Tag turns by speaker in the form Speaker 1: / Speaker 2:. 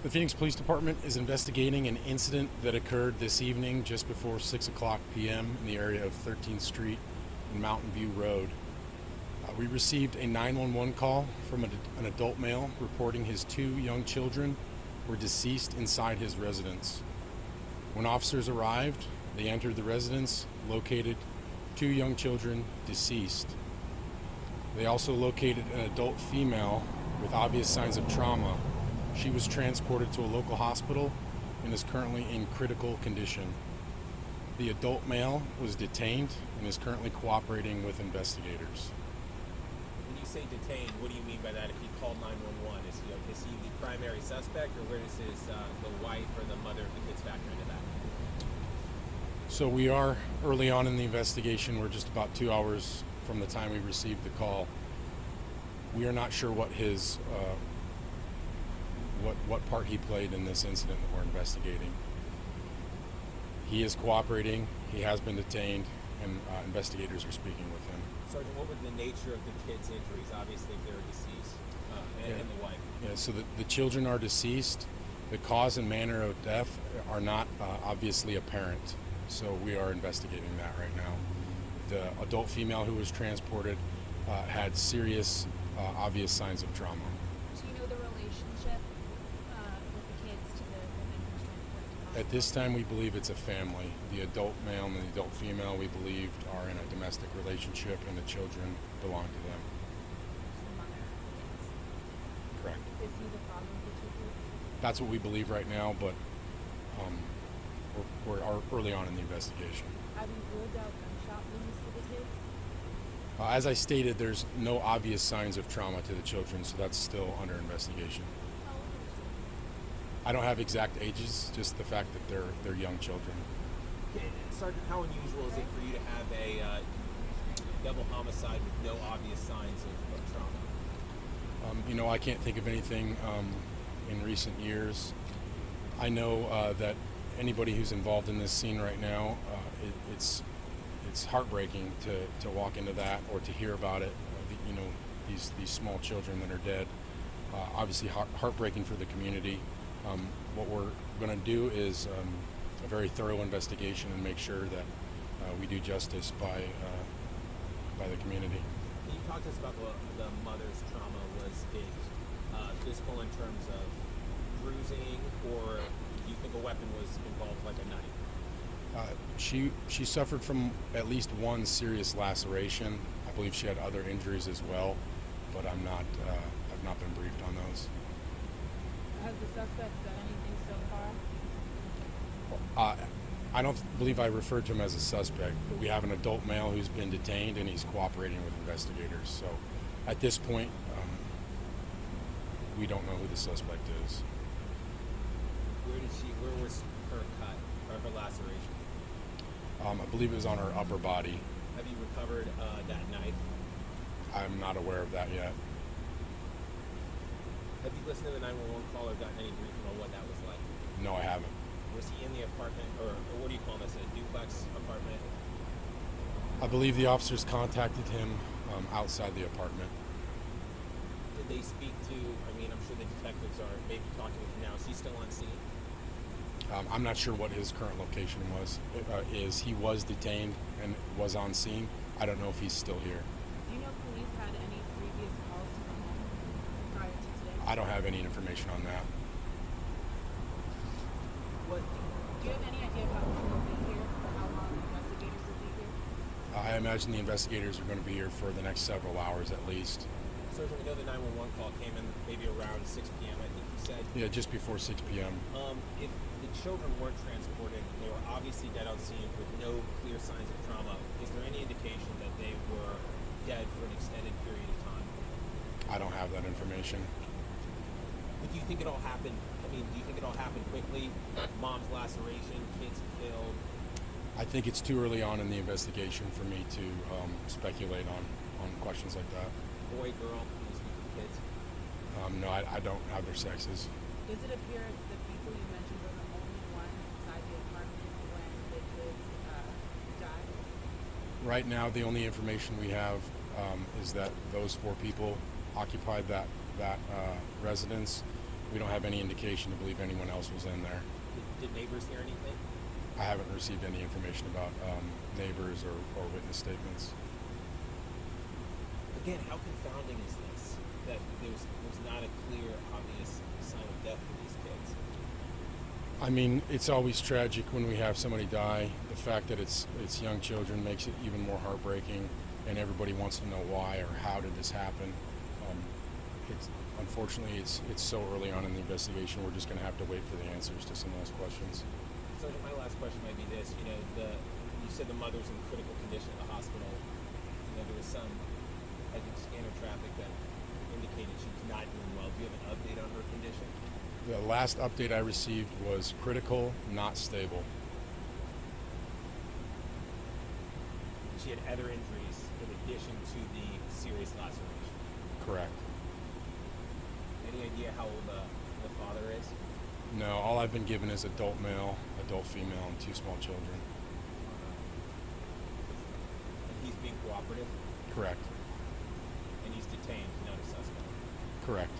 Speaker 1: The Phoenix Police Department is investigating an incident that occurred this evening just before 6 o'clock p.m. in the area of 13th Street and Mountain View Road. We received a 911 call from an adult male reporting his two young children were deceased inside his residence. When officers arrived, they entered the residence, located two young children deceased. They also located an adult female with obvious signs of trauma. She was transported to a local hospital and is currently in critical condition. The adult male was detained and is currently cooperating with investigators.
Speaker 2: When you say detained, what do you mean by that? If he called 911, is he the primary suspect, or where does the wife or the mother of the kids factor into that?
Speaker 1: So we are early on in the investigation. We're just about 2 hours from the time we received the call. We are not sure what his what part he played in this incident that we're investigating. He is cooperating. He has been detained, and investigators are speaking with him.
Speaker 2: Sergeant, what was the nature of the kids' injuries? Obviously, if they were deceased, and the wife.
Speaker 1: Yeah, so the children are deceased. The cause and manner of death are not obviously apparent, so we are investigating that right now. The adult female who was transported had serious, obvious signs of trauma.
Speaker 3: Do you know the relationship with the kids to the woman who was transported to
Speaker 1: At this time, we believe it's a family. The adult male and the adult female, we believe, are in a domestic relationship, and the children belong to them.
Speaker 3: the mother of the kids?
Speaker 1: Correct.
Speaker 3: Is he the father of the two kids?
Speaker 1: That's what we believe right now, but we're early on in the investigation.
Speaker 3: Have you ruled out gunshot wounds to the kids?
Speaker 1: As I stated, there's no obvious signs of trauma to the children, so that's still under investigation.
Speaker 3: How old is he?
Speaker 1: I don't have exact ages, just the fact that they're young children.
Speaker 2: Sergeant, how unusual is it for you to have a double homicide with no obvious signs of trauma?
Speaker 1: I can't think of anything in recent years. I know that anybody who's involved in this scene right now, it's heartbreaking to walk into that or to hear about it. These small children that are dead. Obviously heartbreaking for the community. What we're going to do is a very thorough investigation and make sure that we do justice by the community.
Speaker 2: Can you talk to us about the mother's trauma? Was it physical in terms of bruising, or do you think a weapon was involved, like a knife?
Speaker 1: She suffered from at least one serious laceration. I believe she had other injuries as well, but I've not been briefed on those.
Speaker 3: Has the suspect said anything so far?
Speaker 1: I don't believe I referred to him as a suspect, but we have an adult male who's been detained and he's cooperating with investigators. So at this point, we don't know who the suspect is.
Speaker 2: Where was her cut, or her laceration?
Speaker 1: I believe it was on her upper body.
Speaker 2: Have you recovered that knife?
Speaker 1: I'm not aware of that yet.
Speaker 2: Have you listened to the 911 call or gotten any briefing on what that was like?
Speaker 1: No, I haven't.
Speaker 2: Was he in the apartment, or what do you call this, a duplex apartment?
Speaker 1: I believe the officers contacted him outside the apartment.
Speaker 2: Did they speak to, I'm sure the detectives are maybe talking with him now. Is he still on scene?
Speaker 1: I'm not sure what his current location is. He was detained and was on scene. I don't know if he's still here.
Speaker 3: Do you know if police had any previous calls to the home prior to today?
Speaker 1: I don't have any information on that.
Speaker 3: Do you have any idea how long they'll be here, or how long the investigators will be here?
Speaker 1: I imagine the investigators are going to be here for the next several hours at least.
Speaker 2: Sergeant, we know the 911 call came in maybe around 6 p.m., I think you said.
Speaker 1: Yeah, just before 6 p.m.
Speaker 2: If the children weren't transported, they were obviously dead on scene with no clear signs of trauma, is there any indication that they were dead for an extended period of time?
Speaker 1: I don't have that information.
Speaker 2: But do you think it all happened? Do you think it all happened quickly? Mom's laceration, kids killed?
Speaker 1: I think it's too early on in the investigation for me to speculate on questions like that.
Speaker 2: Boy, girl, can you speak to the kids?
Speaker 1: No, I don't have their sexes.
Speaker 3: Does it appear the people you mentioned were the only ones inside the apartment when the kids died?
Speaker 1: Right now, the only information we have is that those 4 people occupied that residence, We don't have any indication to believe anyone else was in there.
Speaker 2: Did neighbors hear anything?
Speaker 1: I haven't received any information about neighbors or witness statements.
Speaker 2: Again, how confounding is this? That there's not a clear, obvious sign of death for these kids.
Speaker 1: I mean, it's always tragic when we have somebody die. The fact that it's young children makes it even more heartbreaking, and everybody wants to know why or how did this happen. Unfortunately, it's so early on in the investigation. We're just going to have to wait for the answers to some of those questions.
Speaker 2: So my last question might be this: you said the mother's in critical condition at the hospital. There was some, I think, scanner traffic that indicated she was not doing well. Do you have an update on her condition?
Speaker 1: The last update I received was critical, not stable.
Speaker 2: She had other injuries in addition to the serious laceration.
Speaker 1: Correct.
Speaker 2: Any idea how old the father is?
Speaker 1: No, all I've been given is adult male, adult female, and 2 small children.
Speaker 2: And he's being cooperative?
Speaker 1: Correct.
Speaker 2: And he's detained, not a suspect?
Speaker 1: Correct.